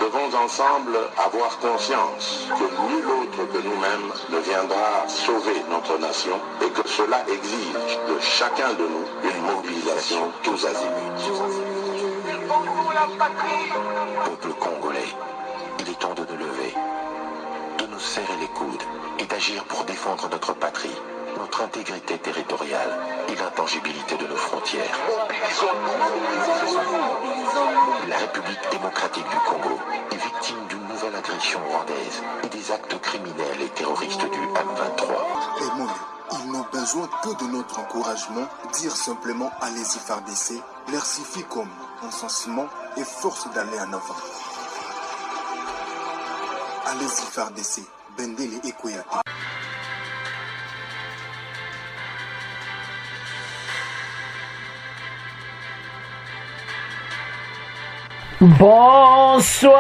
devons ensemble avoir conscience que nul autre que nous-mêmes ne viendra sauver notre nation et que cela exige de chacun de nous une mobilisation tous azimuts. Peuple congolais, il est temps de nous lever, de nous serrer les coudes et d'agir pour défendre notre patrie, notre intégrité territoriale et l'intangibilité de nos frontières. La République démocratique du Congo est victime d'une nouvelle agression rwandaise et des actes criminels et terroristes du M23. Et moi, ils n'ont besoin que de notre encouragement. Dire simplement allez-y FARDC leur suffit comme encensement et force d'aller en avant. Allez-y FARDC, Bendele et Koyate. Bonsoir,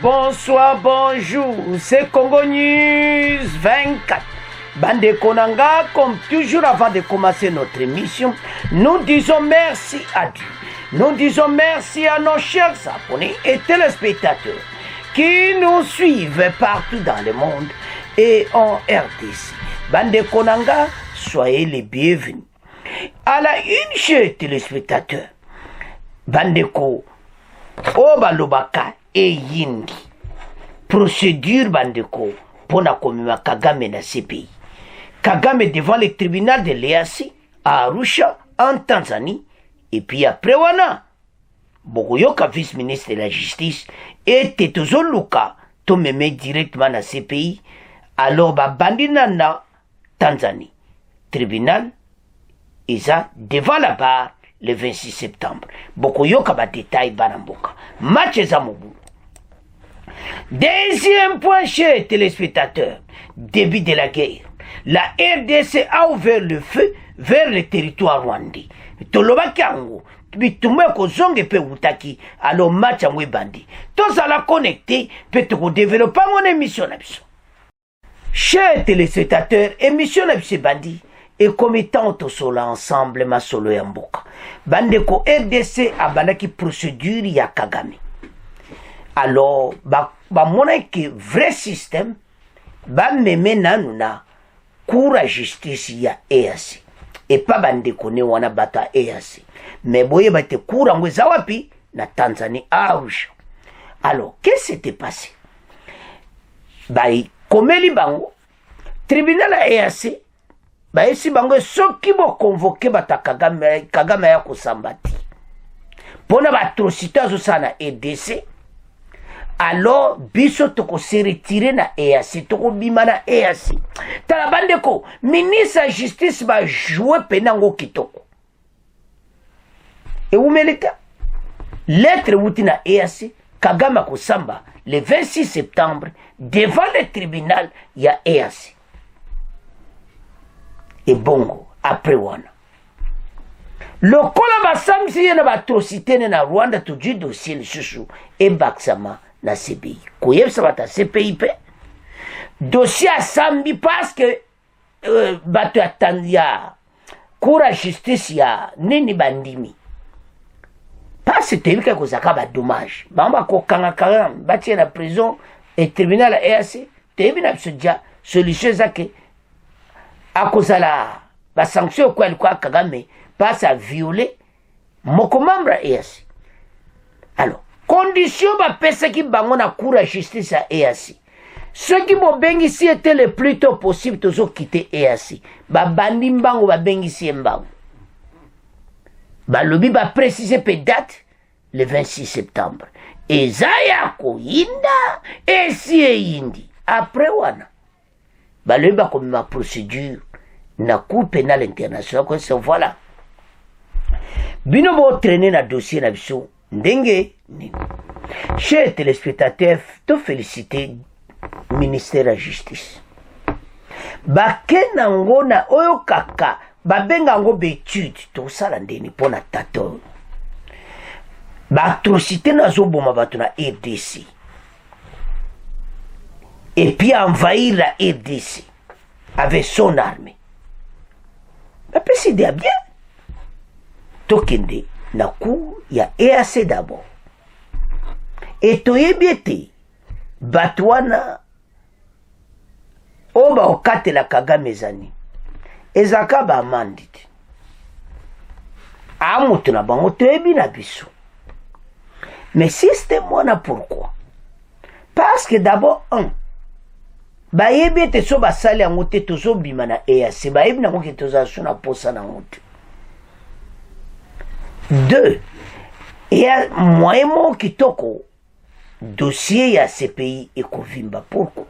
bonsoir, bonjour, c'est Congo News 24. Bande Konanga, comme toujours avant de commencer notre émission, nous disons merci à Dieu. Nous disons merci à nos chers abonnés et téléspectateurs qui nous suivent partout dans le monde et en RDC. Bande Konanga, soyez les bienvenus. À la une, chers téléspectateurs, Bandeko Obalobaka et Yindi. Procédure Bandeko pour la commune Kagame na CPI. Kagame devant le tribunal de l'EAC à Arusha en Tanzanie. Et puis après wana Bogoyoka vice-ministre de la justice et Tetozo Luka to meme directement na CPI. Alors bandina na Tanzanie. Tribunal isa devant la barre le 26 septembre. Bokoyoka ba détail banamboka. Match Zamobu. Deuxième point, chers téléspectateurs. Début de la guerre. La RDC a ouvert le feu vers le territoire rwandais. Toloba Kango. Bitumeko zonge pe utaki. Alors match amwe bandi. Tous à la connecter. Peut-être qu'on développe mon émission. Chers téléspectateurs, émission Nabise Bandi. Et comme étant tous ensemble, ma solo yamboka. Bandeko RDC a bandaki procédure ya Kagame. Alors, mona que vrai système, meme nanuna, cour justice ya EAC. Et pas bandeko ne wana bata EAC. Mais boye bate cour en Wezawapi, na Tanzanie à Arusha. Alors, qu'est-ce qui s'était passé? Komeli bango, tribunal à EAC, esi bango soki bo convoqué bata Kagame ya kosambati pona ba atrocité azosala na EDC. Alors biso toko se retirer na EAC, toko bima na EAC. Tala bandeko ministre ya justice ba jouer penango kitoko e umeleta lettre wuti na EAC. Kagame kosamba le 26 septembre devant le tribunal ya EAC. Et bongo, après wana. Le kola basamsi yena batrocité na Rwanda tuji dossier le chouchou et baksama na CPI. Koyeb sabata CPI pe. Dossier a sambi parce que batu atandia kura justice ya nini bandimi. Parce que tebika kozaka ba dommage. Bamba ko kanga bati na prison et tribunal à EAC. Tebi na bisodia solution zake. À cause de la sanction quoi Kagame passe à violer mon membre EAC. Alors, condition ba pesa ki bango na cour à justice à EAC. Ceux qui m'ont bengi si était le plus tôt possible toujours quitter EAC. Ba bandi mbango ba bengi si mbango. Ba lobi ba préciser pe date le 26 septembre. Et zaya ko yinda et si yindi. Après wana. Ba lobi ba comme ma procédure na cour pénale internationale que c'est voilà. Bino bo traîner na dossier na biso ndenge ni. Chers téléspectateurs, te féliciter ministère de la justice. Bakena ngona oyo kaka babenga ngo betude to sala ndeni pona tato. Ba atrocité na zoboma bato na RDC. Et puis envahir la RDC avec son armée. Après c'est bien. Tokende na coup il y a EAC d'abord. et toyebi ete bato wana oyo baokatela Kagame ezani ezalaka baamandi te amoto na bango toyebi na biso. Mais système wana pourquoi? Parce que d'abord bayebi ete so basali yango te tozobima na EAC bayebi nango ke tozala na posa nango te. 2, eya moyen moko kitoko dossier ya CPI ekovimba. Pourquoi?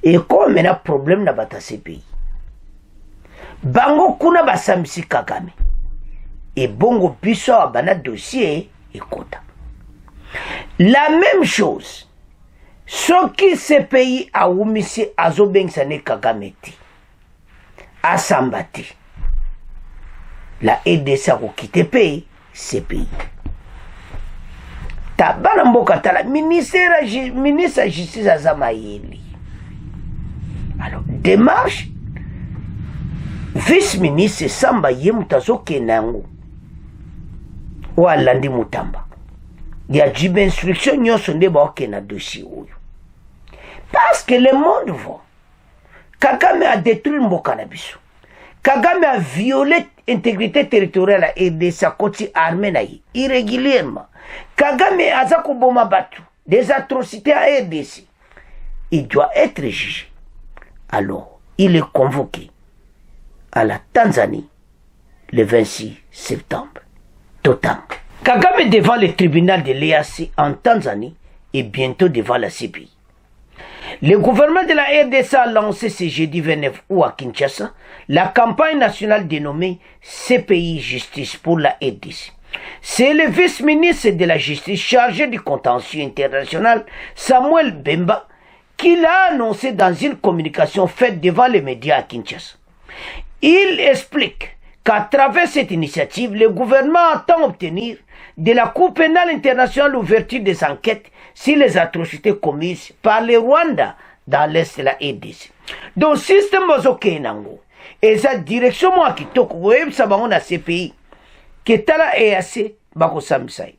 Eko mena problème na bata CPI bango kuna basambisi Kagame et bongo biso abana dossier ekota. La même chose soki CPI awumisi azobengisa ne Kagame ti asamba ti la EDC akokite pe CPI tabana mboka tala ministre ya justice aza mayeli. Alors démarche vice-ministre Samba ye mutazokenda yango o alandi Mutamba ya jibe instruction nyonso nde baokenda dossier oyo parce que le monde voit Kagame a détruit mboka na biso. Kagame a violé l'intégrité territoriale et sa côté armée na ye irrégulièrement. Kagame a zakoboma batu des atrocités à RDC. Il doit être jugé. Alors, il est convoqué à la Tanzanie le 26 septembre. Total. Kagame devant le tribunal de l'EAC en Tanzanie et bientôt devant la CPI. Le gouvernement de la RDC a lancé ce jeudi 29 août à Kinshasa la campagne nationale dénommée CPI Justice pour la RDC. C'est le vice-ministre de la Justice chargé du contentieux international, Samuel Bemba, qui l'a annoncé dans une communication faite devant les médias à Kinshasa. Il explique qu'à travers cette initiative, le gouvernement entend obtenir de la Cour pénale internationale l'ouverture des enquêtes sur les atrocités commises par le Rwanda dans l'est de la RDC. Donc, système Mozoke Nango, et sa direction moi qui toque, web sabango na CPI, qui est à la EAC, bako samsai.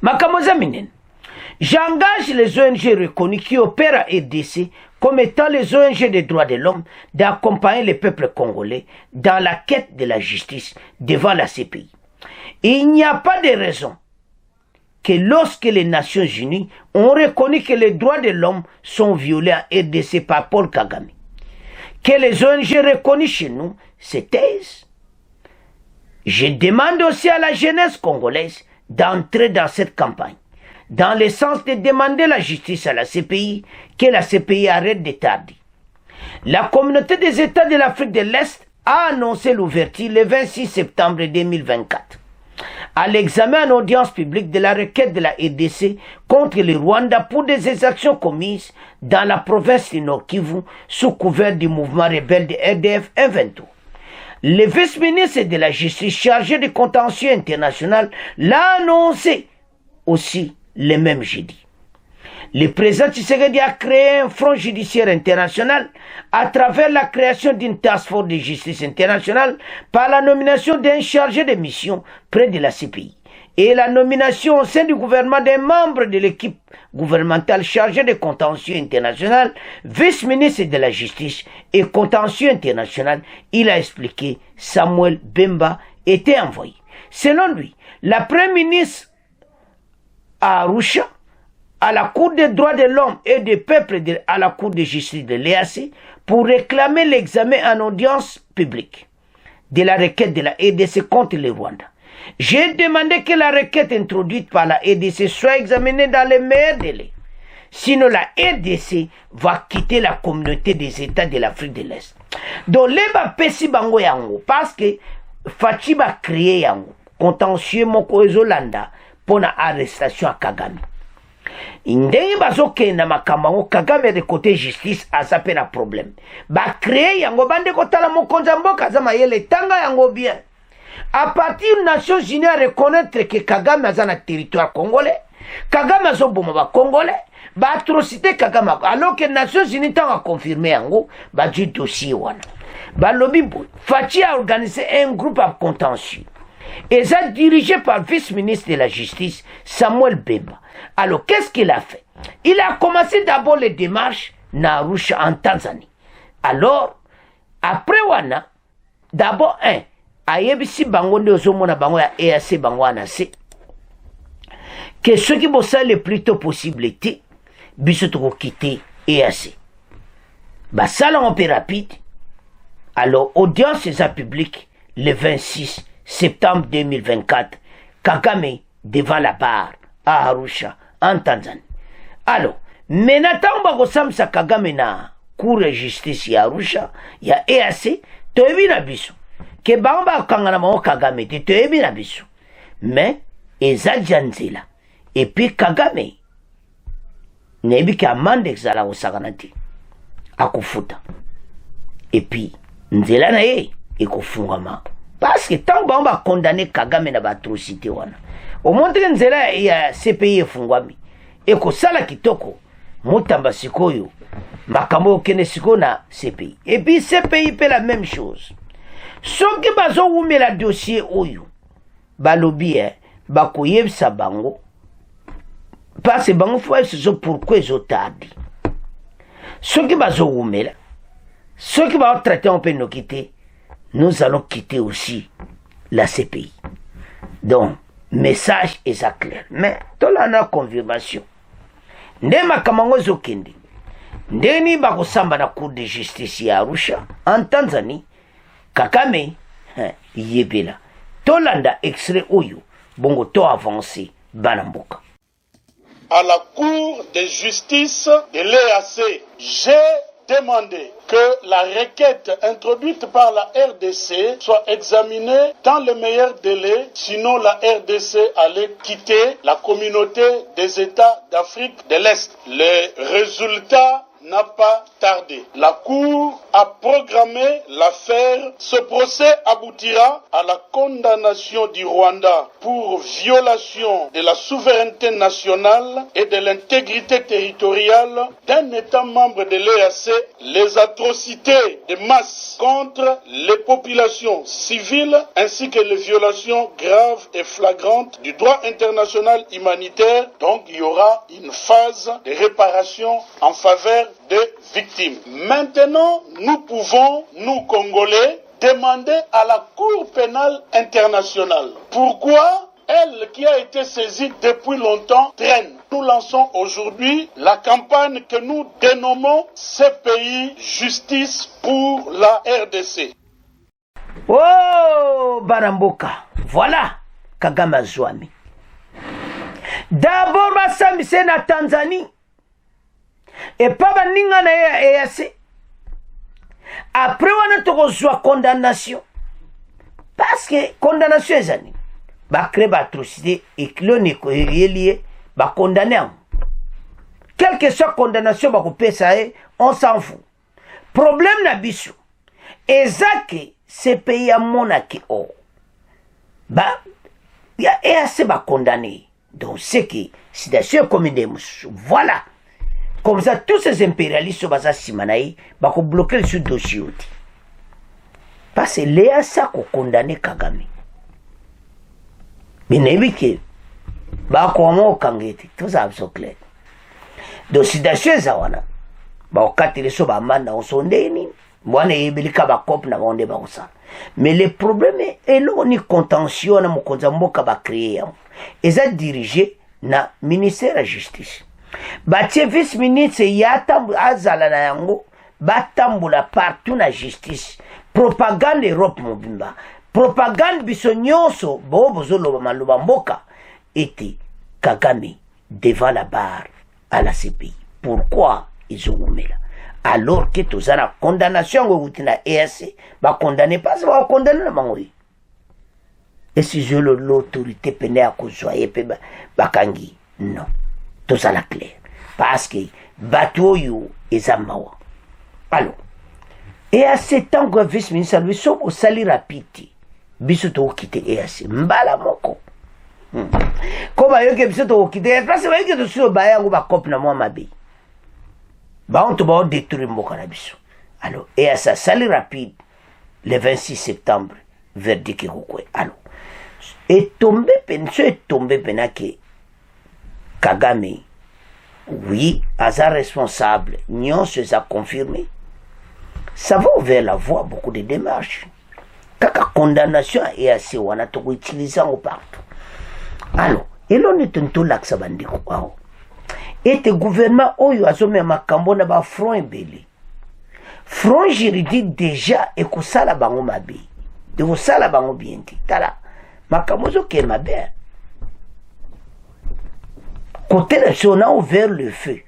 Makamoza minen, j'engage les ONG reconnues qui opèrent à RDC comme étant les ONG des droits de l'homme d'accompagner le peuple congolais dans la quête de la justice devant la CPI. Il n'y a pas de raison que lorsque les Nations Unies ont reconnu que les droits de l'homme sont violés en RDC par Paul Kagame, que les ONG reconnues chez nous se taisent. Je demande aussi à la jeunesse congolaise d'entrer dans cette campagne, dans le sens de demander la justice à la CPI, que la CPI arrête de tarder. La communauté des États de l'Afrique de l'Est a annoncé l'ouverture le 26 septembre 2024 à l'examen en audience publique de la requête de la RDC contre le Rwanda pour des exactions commises dans la province du Nord Kivu sous couvert du mouvement rebelle de RDF M23. Le vice-ministre de la Justice chargé du contentieux international l'a annoncé aussi le même jeudi. Le président Tshisekedi a créé un front judiciaire international à travers la création d'une task force de justice internationale par la nomination d'un chargé de mission près de la CPI et la nomination au sein du gouvernement d'un membre de l'équipe gouvernementale chargée de contentieux international, vice-ministre de la Justice et contentieux international. Il a expliqué Samuel Bemba était envoyé. Selon lui, la première ministre à Arusha, à la Cour des droits de l'homme et des peuples à la Cour de justice de l'EAC pour réclamer l'examen en audience publique de la requête de la RDC contre le Rwanda. J'ai demandé que la requête introduite par la RDC soit examinée dans les meilleurs délais. Sinon, la RDC va quitter la communauté des États de l'Afrique de l'Est. Donc, les bapesi bango yango, parce que Fachiba créé yango, contentieux moko ezolanda pour la arrestation à Kagame. Ndenge bazokenda makambo Kagame de côté justice azape na problème ba créer yango bande kotala mokonza mboka za mayele tanga yango bien à partir des Nations Unies à reconnaître que Kagame a un territoire congolais, Kagame a un congolais, ba atrocité Kagame alors que les Nations Unies ont confirmé yango ba du dossier wana ba lobby Fachi a organisé un groupe à contentieux Et ça dirigé par le vice-ministre de la Justice, Samuel Bemba. Alors, qu'est-ce qu'il a fait? Il a commencé d'abord les démarches na Arusha en Tanzanie. Alors, après wana, d'abord ayebisi bango nde ozomona bango ya EAC bango anase que ceux qui bossent le plus tôt possible était biso toko quitter EAC. Basala un peu rapide. Alors, audience est publique le 26 septembre 2024. Kagame devant la barre à Arusha, en Tanzanie. Alors, maintenant, on va Kagame na cour de justice ya Arusha, ya EAC, toyebi na biso. Que bamba kangana mo Kagame, toyebi na biso. Mais, eza janzela. Et puis Kagame, nebi ki amande exala osakana te. Akufuta. Et puis, nzela na ye, ekofungama. Parce que tant qu'on va condamner Kagame na atrocité wana. Au monde que nzela ya CPI efungwami. Eko sala kitoko. Mutamba sikoyo. Makambo okene siko na CPI. Et puis CPI fait la même chose. Ceux qui bazo oume la dossier oyo. Balobi bakoyebisa bango. Parce que bango faut se pourquoi ils ont tardé. Ceux qui bazo oume la. Ceux qui vont traiter un peu nous quitter, nous allons quitter aussi la CPI. Donc, message est clair. Mais, tout là, on a confirmation. Ndema kamango zokende. Ndeni bako samba na cour de justice ya Arusha, en Tanzanie, Kagame, yebela. Tolanda extrait oyo, bongo to avancé, banamboka. À la cour de justice de l'EAC, j'ai demandé que la requête introduite par la RDC soit examinée dans le meilleur délai, sinon la RDC allait quitter la communauté des États d'Afrique de l'Est. Le résultat n'a pas tardé. La Cour a programmé l'affaire. Ce procès aboutira à la condamnation du Rwanda pour violation de la souveraineté nationale et de l'intégrité territoriale d'un État membre de l'EAC, les atrocités de masse contre les populations civiles ainsi que les violations graves et flagrantes du droit international humanitaire. Donc il y aura une phase de réparation en faveur des victimes. Maintenant, nous pouvons, nous Congolais, demander à la Cour pénale internationale pourquoi elle, qui a été saisie depuis longtemps, traîne. Nous lançons aujourd'hui la campagne que nous dénommons CPI Justice pour la RDC. Oh, Baramboka, voilà Kagame Azwami. D'abord, Massami, c'est na Tanzanie. Et pas baninga na EAC. Après, on a reçu condamnation. Parce que condamnation est année. Ba créer ba atrocité et clonique lié ba condamner. Quelle que soit condamnation ba couper ça on s'en fout. Problème na biso. Ezake ce pays à monaki oh. Ba ya EAC ba condamné. Donc c'est que c'est d'ailleurs comme des voilà. Comme ça, tous ces impérialistes vont bloquer ce dossier. Parce que l'EAC a condamné Kagame. Mais il tout ça est clair. Donc, si d'ailleurs, ça va, mais le problème est là, on est contention, on a créé. Et ça dirigé na ministère de la Justice. Batie vice-ministre yatambu azala na yango batambula partout na justice propagande Europe mobimba propagande biso nyonso bozoloba maloba mboka était Kagame devant la barre à la CPI. Pourquoi ils ont mis là alors que tous la condamnation na EAC ba condamner pas ba condamner na mangoyi et si je l'autorité pénale à kozwaye pe bakangi non. Tout ça la clair. Parce que bateau yo ezamawa. Alors, et à ce temps que vice-ministre lui sont au sali rapide. Biso to quitter EAC. Mbala moko. Comme ayo ke biso to quitter parce que que to sur ba yango ba cop na moi mabe. Ba on to ba détruire mboka na biso. Alors, et à ça sali rapide le 26 septembre verdict kokwe. Alors, est tombé que Kagame, oui, asa responsable, Nyon se a confirmé. Ça va ouvrir la voie à beaucoup de démarches. Kaka condamnation est assez wana to utiliser partout. Alors, et l'on est un tout lac sabandi quoi. Et le gouvernement oyo azome makambo na ba front ebele. Front juridique déjà et ko sala bango mabe. De ko sala bango bien ti. Tala. Makambo zo ke mabe. Côté là on a ouvert le feu.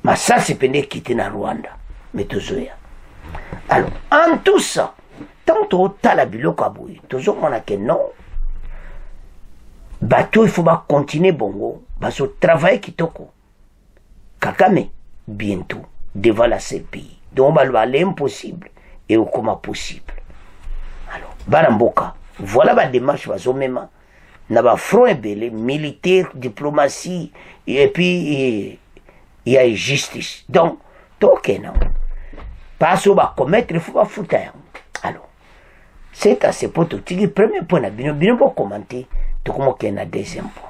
Mais ça c'est pendant quitter na Rwanda. Mais tozoya. Alors, en tout ça, tant que tu as biloko aboui, toujours on a que non. Bateau, il faut continuer bongo. Parce que travail qui toko. Kagame, bientôt, devant la CPI. Donc, on va l'impossible et au comment possible. Alors, Baramboka, voilà la démarche, va même. N'a pas front ebele, militaire, diplomatie, et puis, il y a justice. Donc, ok, non. Parce qu'on va commettre, il faut pas foutre. Alors, c'est à ce point, le premier point, bien pour commenter, tout comme qu'il y a un deuxième point.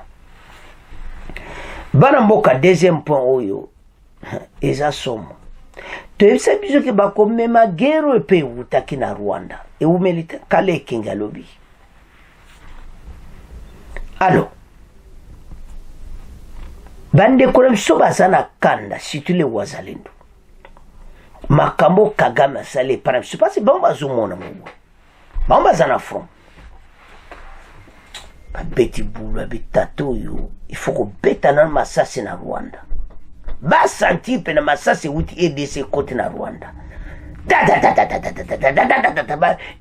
Baramboka, deuxième point, oyo, ils assoment. Tu sais bien que bah comme même à guerre et pays où t'as qui na Rwanda et où militaire Kale Kingalobi. Alors, bande kolem soba sana kanda si tu les wazalendo. Makambo Kagame sale par exemple, je sais pas si bon bazumona mungu. Ba bazana front. Ba beti bulu abitato yo, il faut que beta na masasi na Rwanda. Ba senti pe na masasi wuti EDC côté na Rwanda.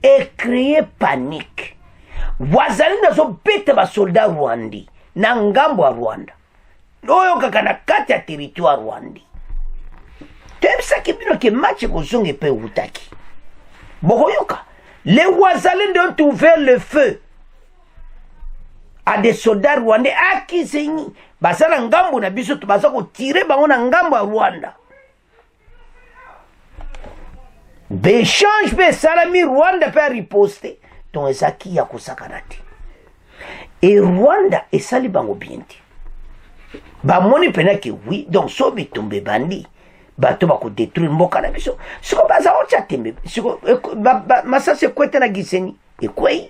Et créer panique. Wazalendo zo beta ba soldat Rwandi na ngambo wa Rwanda. Oyo kakana kati ya territoire Rwandi. Tebisa kibino ke match kozonge pe utaki. Bokoyoka. Les Wazalendo ont ouvert le feu à des soldats rwandais à Kisenyi. Basala ngambo na biso to basako tirer bango na ngambo ya Rwanda. Béchange be salami Rwanda peut riposter. Donc ezaki ya kosakanati. Et Rwanda esali bango bienti. Ba moni pena ki oui, donc so bitumbe bandi. Bato bako détruire mboka na biso. Siko baza ocha tembe. Siko masa se kwete na Gisenyi. E kwei.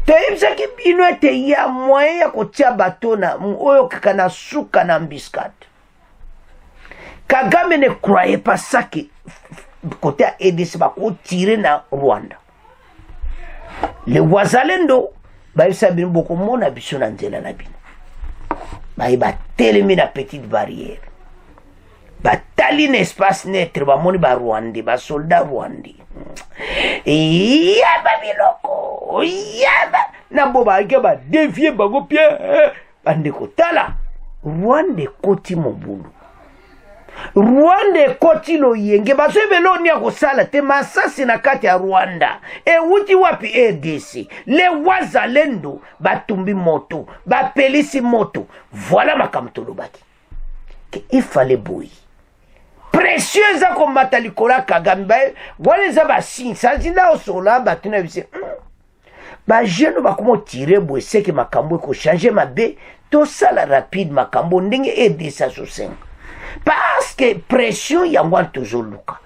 Teibza ki bino ete ya moyen ya kotia bato na oyo kaka na suka na mbiscade. Kagame ne croyait pas ça que côté à EDC bako tirer na Rwanda. Les Wazalendo ba isa bin boko mona biso na nzela na bino. Ba iba telemi na petite barrière. Batali n'espace net ba moni ba Rwandi ba soldat Rwandi. Yaba biloko. Yaba na boba ke ba dévier bango pied. Bande ko tala. Rwanda koti mobulu. Rwanda koti lo yenge ba so belo ni akosala te masasi na kati ya Rwanda. E wuti wapi EDC. Le Wazalendo batumbi moto, ba pelisi moto. Voilà makamtolo baki. Il fallait bouillir. Précieux za combattre likola Kagame wale za ba signe ça zinda osola batuna bise ba jeune ba komo tirer boy c'est que makambo ko changer ma bé to sala rapide makambo ndenge aider ça so 5 parce que pression ya ngwa toujours luka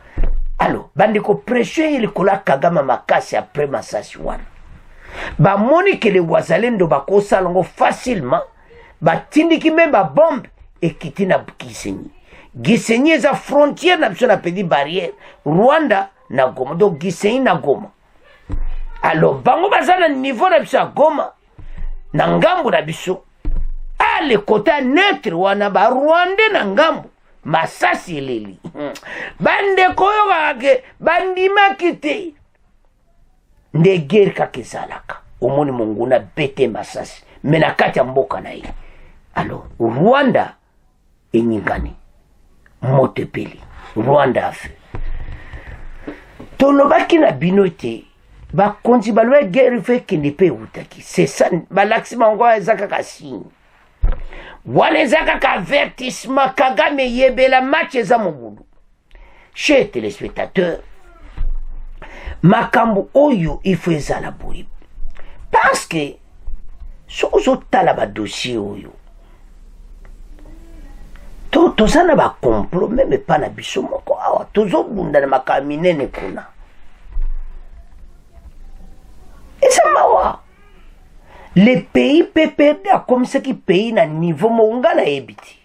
alors bande ko pression likola Kagame makasi après masasi wana ba moni que les Wazalendo ba ko salongo facilement ba tindiki même ba bombe et kitina Gisenyi. Gisenyi eza frontière na biso na petite barrière. Rwanda na Goma. Donc Gisenyi na Goma. Alors bango baza na niveau na biso ya Goma. Na ngambo na biso. A le côté neutre wana ba Rwanda na ngambo. Masasi eleli. Bande koyo kake bandima kite. Nde guerre kakizalaka. Omoni monguna bete masasi. Mena kati ya mboka na ye. Alors Rwanda enyingani. Motepeli. Rwanda a fait. Tolobaki na binote. Ba konzi balwe guerre fait qui ne peut utaki. C'est ça. Ba laxima ngwa ezaka ka signe. Wana ezaka ka avertissement. Kagame yebela match eza mobulu. Chers téléspectateurs. Makambo oyo il faut ezala boyi. parce que soki ozotala badossier oyo toza na bacomplot meme epa na biso moko awa tozobunda na makambo minene kuna eza mawa le pays peut perdre akomisaki pays na niveau moko nga nayebi te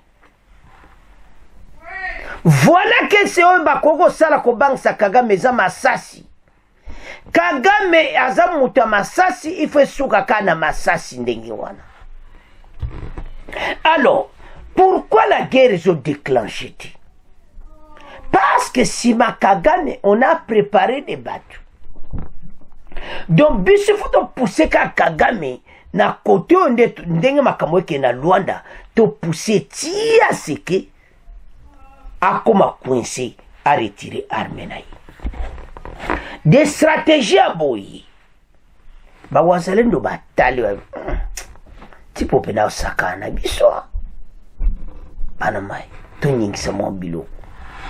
voilà que se oyo bakoki kosala kobangisa Kagame eza masasi Kagame aza moto ya masasi ifo esuka kaka na masasi ndenge wana. Alors pourquoi la guerre est déclenchée? Parce que si ma Kagame on a préparé des bateaux. Donc biso faut to pousser ka Kagame na côté ndenge makambo ke na Luanda to pousser tia seke akoma coincé à retirer armée na ye. Des stratégies à boyi. Ba wazalendo batali wa tipo pena sakana biso. Bana mai to nyingisa mo bilo.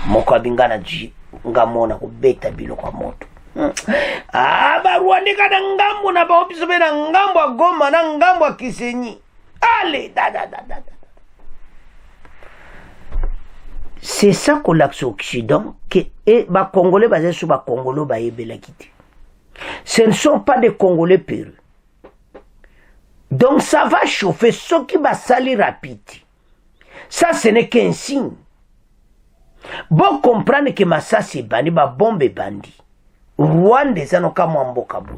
Moko abingana ji ngamona ko beta bilo kwa moto. Ba Rwanda kana ngambo na ba opiso bena ngambo a Goma na ngambo a Kisenyi. Allez da. C'est ça que l'axe occident que les Congolais basés sur les Congolais baïbela quitté. Ce ne sont pas des Congolais pérus. Donc ça va chauffer ce qui va salir rapide. Ça ce n'est qu'un signe. Bon comprendre que Massa c'est bandi, ba bombe bandi. Rwanda zanoka mwamboka bu.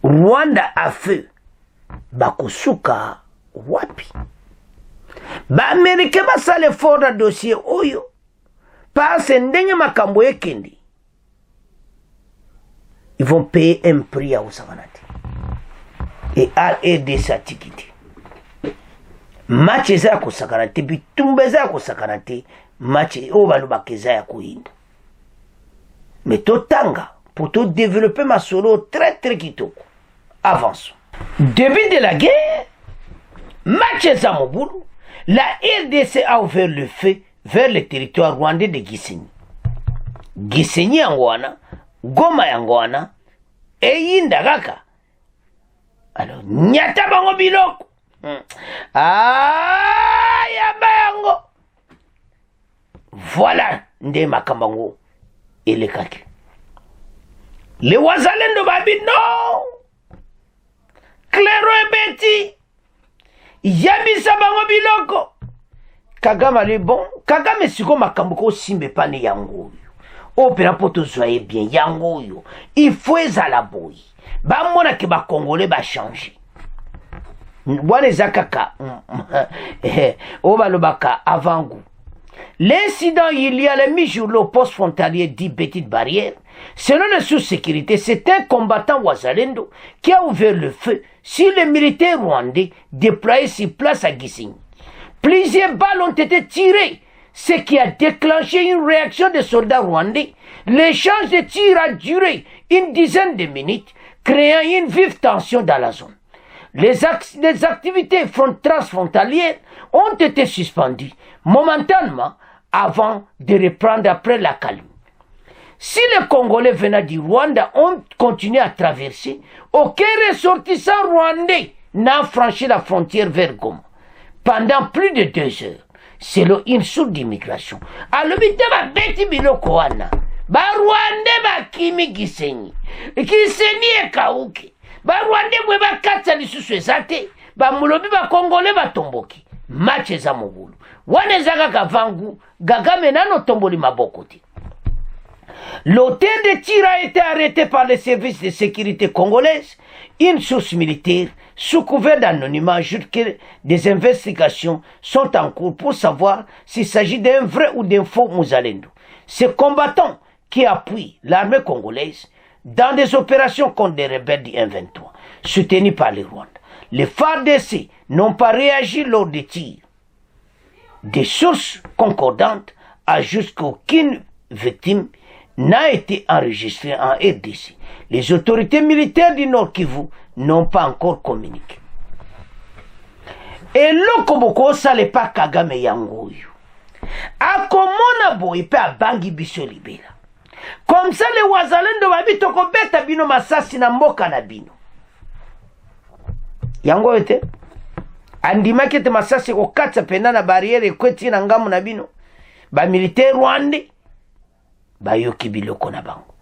Rwanda a feu. Bakusuka wapi. Ba Américain basale fort na dossier oyo parce ndenge makambo ekendi ils vont payer un prix à Osavanati et à aider sa tikiti match eza ko sakanate bitumba eza ko sakanate match o balobakeza ya kuinda mais totanga pour tout développer ma solo très kitoko avance début de la guerre match eza mobulu. La RDC a ouvert le feu vers le territoire rwandais de Gisenyi. Gisenyi yangoana, Goma yangoana, et Yindagaka. Alors, nyata bango biloko. Yaba yango. Voilà, nde makambango et le kaki. Les wazalendo babi, non. Clairo et Betty. Yabisa bango biloko. Kagame ali bon. Kagame siko makambo ko simbe pane yango yo. Opera poto zoye bien yango yo. Il faut ezala boy. Ba mona ke ba Congolais ba changer. Wana zakaka. O balobaka avant goût. L'incident il y a le mi-jour le poste frontalier dit Petite Barrière. Selon les sous-sécurité, c'est un combattant Wazalendo qui a ouvert le feu sur les militaires rwandais déployés sur place à Gisenyi. Plusieurs balles ont été tirées, ce qui a déclenché une réaction des soldats rwandais. L'échange de tirs a duré une dizaine de minutes, créant une vive tension dans la zone. Les activités transfrontalières ont été suspendues momentanément avant de reprendre après la calme. Si les Congolais venant du Rwanda ont continué à traverser, aucun ressortissant rwandais n'a franchi la frontière vers Goma pendant plus de 2 heures, selon une source d'immigration. Alors, beti biloko wana, ba Rwandais ba kimi Gisenyi ekauki, ba Rwandais bwe ba katsa lisusu ezate, ba mulobi ba Congolais ba tomboki, match eza mobulu. Wana ezaka kavangu, Kagame nano tomboli maboko te. L'auteur de tir a été arrêté par les services de sécurité congolaises. Une source militaire, sous couvert d'anonymat, ajoute que des investigations sont en cours pour savoir s'il s'agit d'un vrai ou d'un faux Muzalendo. Ces combattants qui appuient l'armée congolaise dans des opérations contre des rebelles du M23, soutenus par les Rwandais. Les FARDC n'ont pas réagi lors des tirs. Des sources concordantes ajoutent qu'aucune victime n'a été enregistré en RDC. Les autorités militaires du Nord Kivu n'ont pas encore communiqué. Et l'Okoboko, ça n'est pas Kagame Yangoyo. A komona boy pe a bangi biso libela. Comme ça les wazalendo babito ko beta bino masasi na mboka na bino. yango ete andimaki ete masasi kokatisa penda na barriere ekweti na ngambo na bino bamilitaire rwande bayoki biloko na bango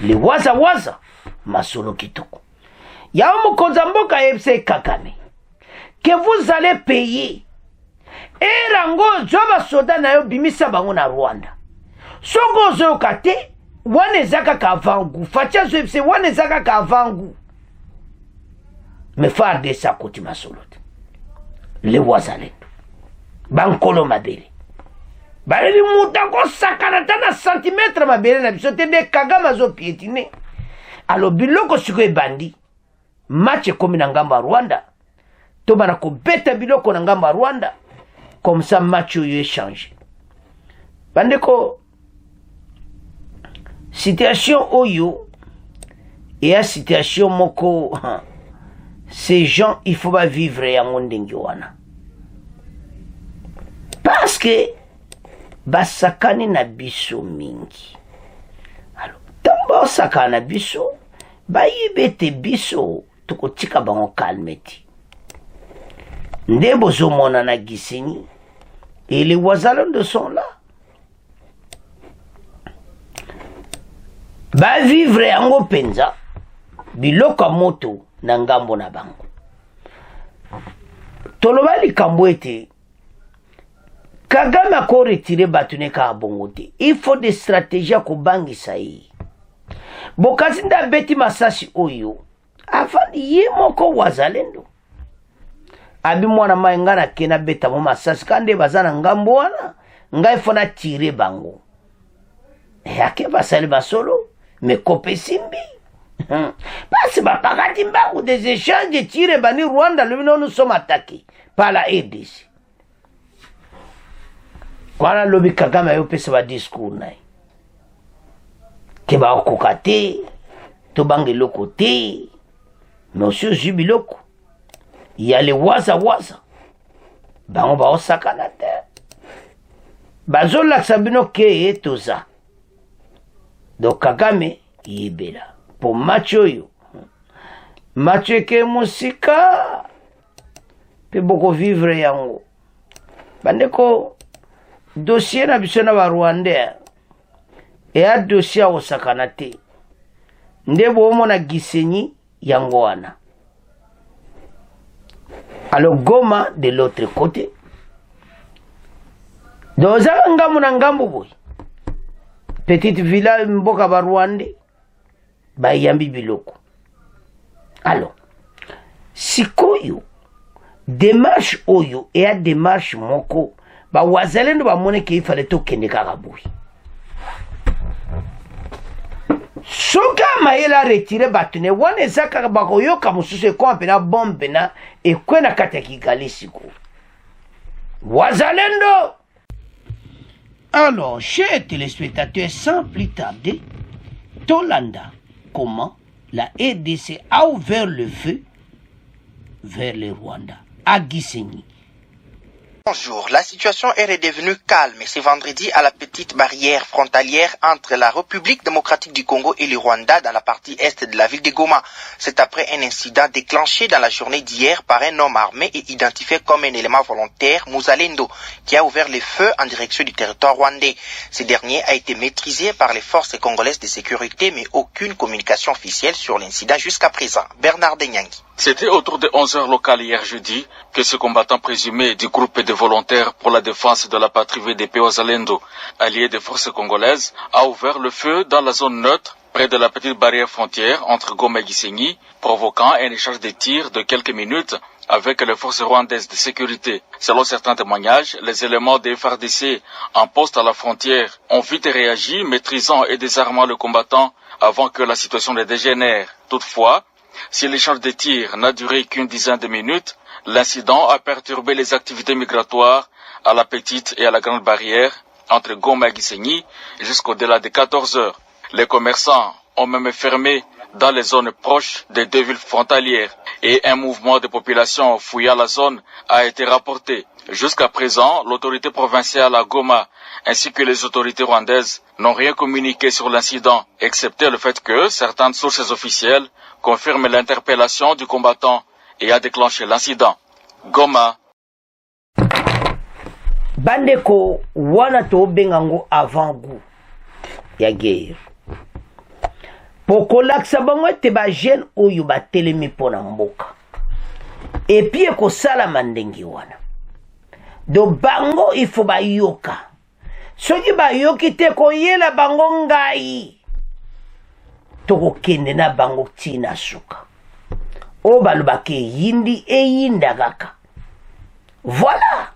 liwaza masolo kitoko yao mokonza mboka yebise Kagame que vous allez payer erango zwa basoda na yo bimisa bango na Rwanda soko ozoyoka te wana eza kaka avangu fatia zo yebise wana eza kaka avangu me FARDC akoti masolo te le wazalendo bankolo mabele balebi muta kosakana ta na santimetre mabele na biso te nde Kagame azopiétine alo biloko siko ebandi match ekomi na ngambo ya Rwanda to bana kobeta biloko na ngambo ya Rwanda comme ça match oyo échange bandeko situation oyo et situation moko ces gens il faut pas vivre yango ndenge wana parce que basakani na biso mingi alors tambo sakana na biso bayibete biso tukotika bango kalmeti nde bozomona na Gisenyi et les wazalendo sont là ba vivre yango penza biloko moto na ngambo na bango toloba likambo ete Kagame ako retire batune ka bongo te il faut des stratégies ko bangisa yi bokazi nda beti masasi oyo afandi ye moko wazalendo abi mwana mayenga na kena beta mo masasi kande bazana ngambo wana ngai fona tire bango yake basali basolo me kope simbi parce bakakati mbangu des échanges tire bani Rwanda nous sommes attaqués par la RDC kwana lobi Kagame yo pesa ba discours nai ke ba okokate to bange loko te monsieur jubiloko yale waza bango ba osakana te bazola sabino ke etoza donc Kagame yebela pour macho yo macho ke musika pe boko vivre yango bandeko dossier na biso na ba Rwandais et a dossier osakana te nde bomona Gisenyi yango wana alors Goma de l'autre côté doza ngambo na ngambo boy petite villa mboka ba Rwandais ba yambi biloko alors sikoyo démarche oyo et a démarche moko ba wazalendo ba mone ke ifale to kende kaka boy soka mayela retire batune wana ezaka bakoyoka mususu ekompe na bombe na ekwena kata Kigali siko wazalendo. Alors chers téléspectateurs, sans plus tarder, Tolanda comment la RDC a ouvert le feu vers le Rwanda à Gisenyi. Bonjour, la situation est redevenue calme ce vendredi à la petite barrière frontalière entre la République démocratique du Congo et le Rwanda dans la partie est de la ville de Goma. C'est après un incident déclenché dans la journée d'hier par un homme armé et identifié comme un élément volontaire, Muzalendo, qui a ouvert le feu en direction du territoire rwandais. Ce dernier a été maîtrisé par les forces congolaises de sécurité, mais aucune communication officielle sur l'incident jusqu'à présent. Bernard Denyangi. C'était autour de 11h locales hier jeudi que ce combattant présumé du groupe de volontaires pour la défense de la patrie VDP Wazalendo, allié des forces congolaises, a ouvert le feu dans la zone neutre près de la petite barrière frontière entre Goma et Gisenyi, provoquant un échange de tirs de quelques minutes avec les forces rwandaises de sécurité. Selon certains témoignages, les éléments des FARDC en poste à la frontière ont vite réagi, maîtrisant et désarmant le combattant avant que la situation ne dégénère. Toutefois, si l'échange de tirs n'a duré qu'une dizaine de minutes, l'incident a perturbé les activités migratoires à la petite et à la grande barrière entre Goma et Gisenyi jusqu'au-delà de 14 heures. Les commerçants ont même fermé dans les zones proches des deux villes frontalières et un mouvement de population fouillant la zone a été rapporté. Jusqu'à présent, l'autorité provinciale à Goma ainsi que les autorités rwandaises n'ont rien communiqué sur l'incident, excepté le fait que certaines sources officielles confirment l'interpellation du combattant et a déclenché l'incident. Goma. Bandeko wana to bengango avant-goût ya guerre. Pokolaksa bango te ba jeune oyo ba telemi pona mboka. Et puis ko sala mandengi wana. Do bango il faut ba yoka. Soki ba yoki te ko yela bango ngai. Toko kende na bango tina suka. O balubake yindi e yinda kaka. Voilà.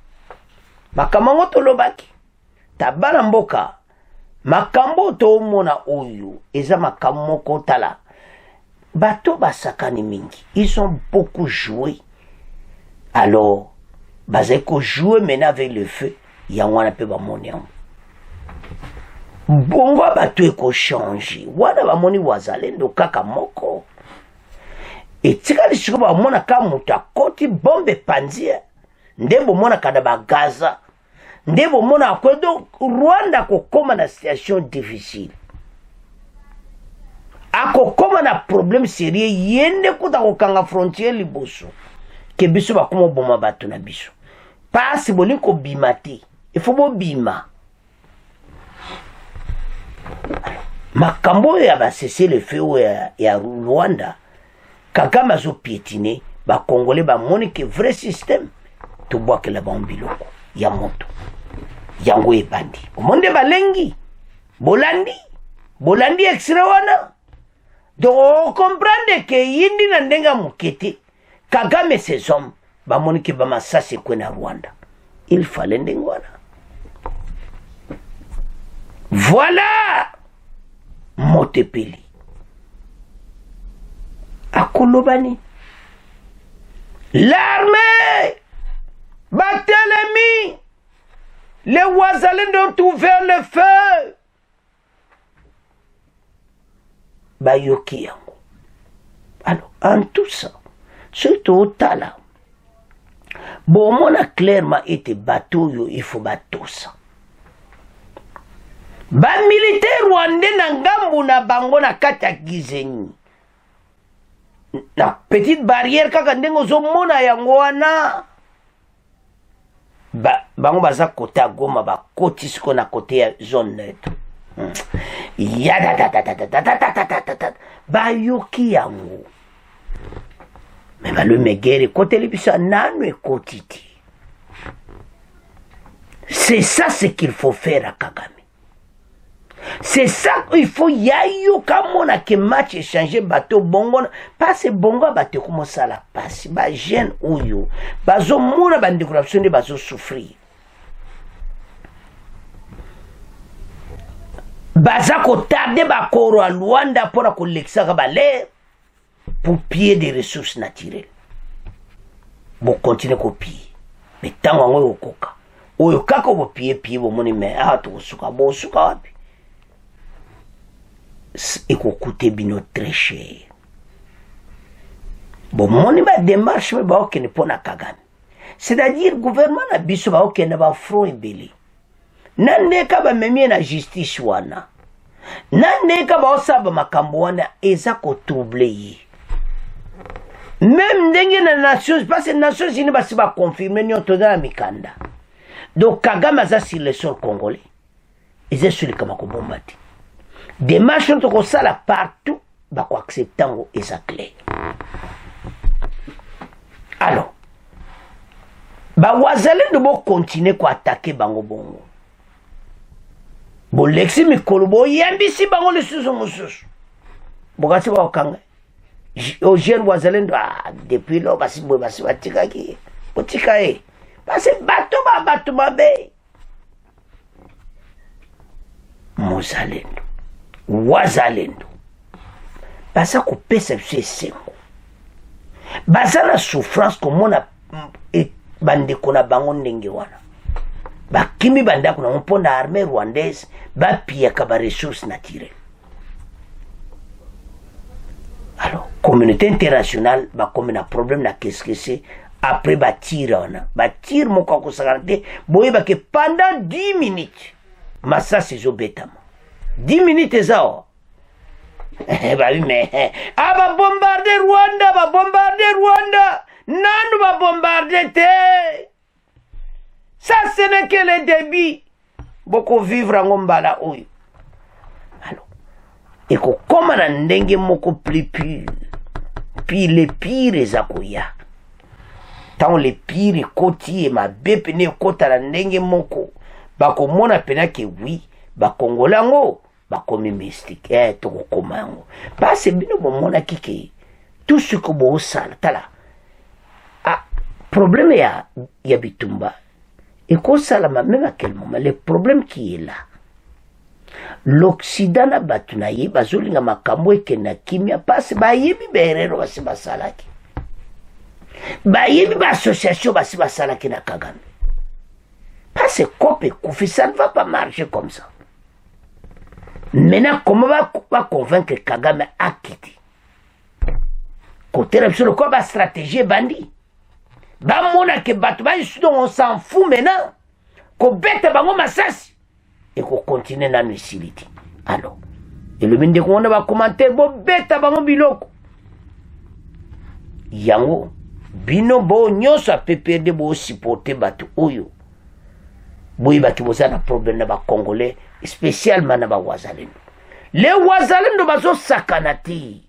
Makamango tolobaki. Tabana mboka. Makambo to mona oyo. Eza makambo kotala. Bato basakani mingi. Ils ont beaucoup joué. Alors, bazeko jouer maintenant avec le feu. Yangwana pe ba moniam. Bongo bato eko changer. Wana ba moni wazalendo kaka moko. Etika lisiko ba mona ka muta koti bombe panzia. Ndebo mona kada ba Gaza. Ndebo mona akwedo Rwanda kokoma na situation difficile. Akokoma na problème sérieux yende kuta kokanga frontière liboso. Ke biso ba komo boma bato na biso. Pasi bolinko bimati. Il faut bo bima. Makambo ya ba cesser le feu ya Rwanda. Kagame azo piétiner ba Congolais ba moni ke vrai système. To bois que la bambiloko ya moto. Yango ebandi. Omonde balengi. Bolandi extra wana. Donc on comprend que yindi na ndenga mukete. Kagame ses hommes ba moni ke ba masase kwena Rwanda. Il fallait ndengwana. Voilà Motepeli. Akolobani. L'armée Barthélemy. Les Wazalendo ont ouvert le feu. Bayoki yango. Alors, en tout ça, surtout au tala. Bon, on a clairement été bateau, il faut bateau ça. Ba militaire rwandais na ngambu na bango na kata Gizenyi. Na petite barrière kaka ndengo zo mona yango wana. Bango baza kota Goma ba koti siko na kote ya zone neutre. Ba yoki yango. Mais ba le megere kote libisa nanu e kotiti. C'est ça ce qu'il faut faire à Kagame. C'est ça qu'il faut yayo kamona ke match échanger bateau bongo parce bongo bateau comme ça la passe ba jeune oyo bazo mona bande corruption de bazo souffrir baza ko tarder ba koro à Luanda pour ko lexa ba l'air pour piller des ressources naturelles bon continuer ko piller mais tango ngo okoka oyo kaka bo piller bo moni mais a to suka bo suka wapi et qu'on coûte bino très cher. Bon, mon ima démarche mais ba okene pona Kagame. C'est-à-dire gouvernement na biso ba okene ba front ebele. Nande ka ba memie na justice wana. Nande ka ba osaba makambo wana eza ko troubler. Même ndenge na Nations parce que Nations Unies ba si ba confirmer nyoto na mikanda. Donc Kagame aza sur le sol congolais. Ils est sur le kamako bombati. Des marches comme ça là partout, bah quoi acceptant et ça clair. Alors, bah Wazalendo bo continuer quoi attaquer bango bongo. Bo lexi mikolo bo yambisi bango le susu mususu. Bogasi ba okanga. O jeune Wazalendo depuis là basi watika ki. Botika parce bato ba be. Mozalendo. Wazalendo basa kopesa biso esengo baza na souffrance komona bandeko na bango ndenge wana bakimi bandako na mpo na armée rwandaise bapiyaka ba ressources naturelles. Alors communauté internationale bakomi na problème na qu'est-ce que c'est après batire wana batire moko akosakana te boyeba ke pendant 10 minutes masasi ezobetama 10 minutes zao. Bah oui, mais. Ah, bah bombarder Rwanda. nanu va bombarder te. Ça ce n'est que le début. Beaucoup vivre en mbala oyo. Alors, et ko koma na ndenge moko plus pur. Puis les pires akoya. Tant les pires koti et ma bepene kota na ndenge moko. Bako mona pena ke oui, bakongolango, bakomi mystique. Toko komango. Ba se bino mona kike. Tout ce que bo sala tala. Ah, problème ya bitumba. Et qu'on salama même à quel moment le problème qui est là. L'Occident na batunaye bazolinga makambo ekena kimia passe ba yebi berero basi basalaki. Ba yebi ba association basi basalaki na Kagame. Parce que Koufi, ça ne va pas marcher comme ça. Maintenant, comment va convaincre Kagame à quitter? Côté sur le quoi va stratégie bandit. Ba mona ke batu ba on s'en fout maintenant. Ko bête bango masasi. Et qu'on continue dans nos siliti. Alors, et le minde qu'on va commenter, bo bête bango biloko. Yango, bino bo nyoso a PPRD bo supporter batu oyo. Boy batu boza na problème na ba Congolais, spécialement na ba Wazalendo. Les Wazalendo bazo sakanati.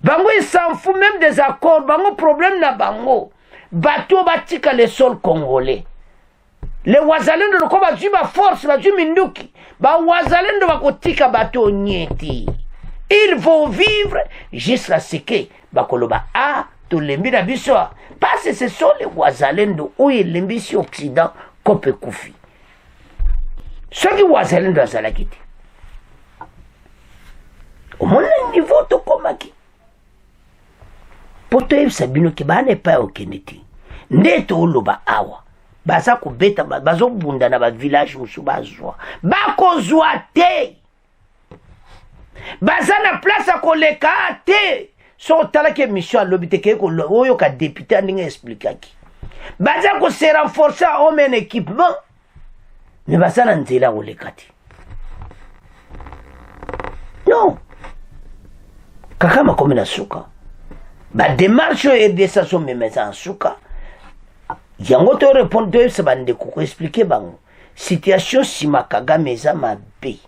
Bango il s'en fout même des accords, bango problème na bango. Bateau batika les sols congolais. Les Wazalendo no koba jiba force ba minduki. Ba Wazalendo bakotika bateau nyeti. Ils vont vivre jusqu'à ce que bakoloba to lembi na biso. Parce que ce sont les Wazalendo où ils lembi si Occident kope kufi. Ce qui Wazalendo azalakiti. Au moins niveau to komaki. Poto yebisa bino ke bana epai okende te nde toloba awa baza kobeta bazobunda na bavillage mosusu bazwa bakozwa te baza na place akoleka te so otalaki émission alobi te keye oyo ka député ndenge explikaki baza kose renforcer homme en équipement me baza na nzela koleka te non Kagame akomi na suka ba démarche RDC so memeza en suka yango to répondre se bande ko expliquer bango situation sima Kagame eza mabe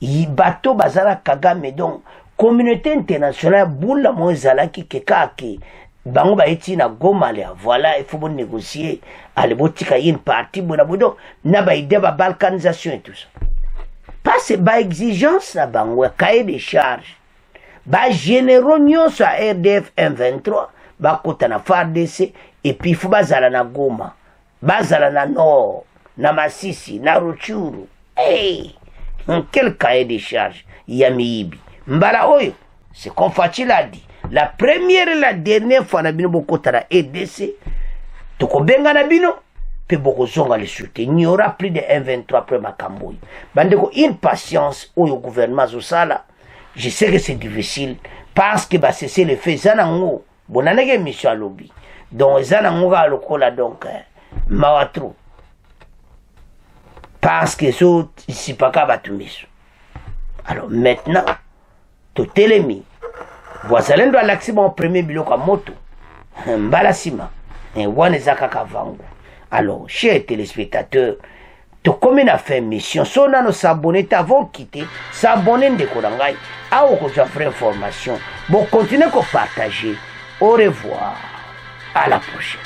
yi bato bazala Kagame donc communauté internationale bula mo ezalaki kekake bango ba eti na Goma le voilà il faut bon négocier ale botika une partie bona bodo na ba idée ba balkanisation et tout ça parce ba exigence na bango cahier de charge ba généraux nyonso a RDF M23 ba kota na FARDC et puis faut bazala na Goma bazala na Nord na Masisi na Ruchuru hey quel cahier de charge yamiibi mbala oyo c'est comme Fatila a dit la première et la dernière fois na bino bokota na RDC tokobenga na bino pe bokozonga le soute il n'y aura plus de M23 après makamboy bandeko une patience oyo gouvernement zosala. Je sais que c'est difficile parce que bah c'est le fait zanango bonanage mission lobby donc zanango ga lokola donc mawatru parce que so ici pas ka batumiso. Alors maintenant tout telemi Wazalendo alaxi mon premier biloko moto mbala sima et wane zakaka vangu. Alors chers téléspectateurs comme on a fait mission, si on a nos s'abonner, avant de quitter, s'abonner de Korangai, à où qu'on fait information, bon, continuez à partager. Au revoir, à la prochaine.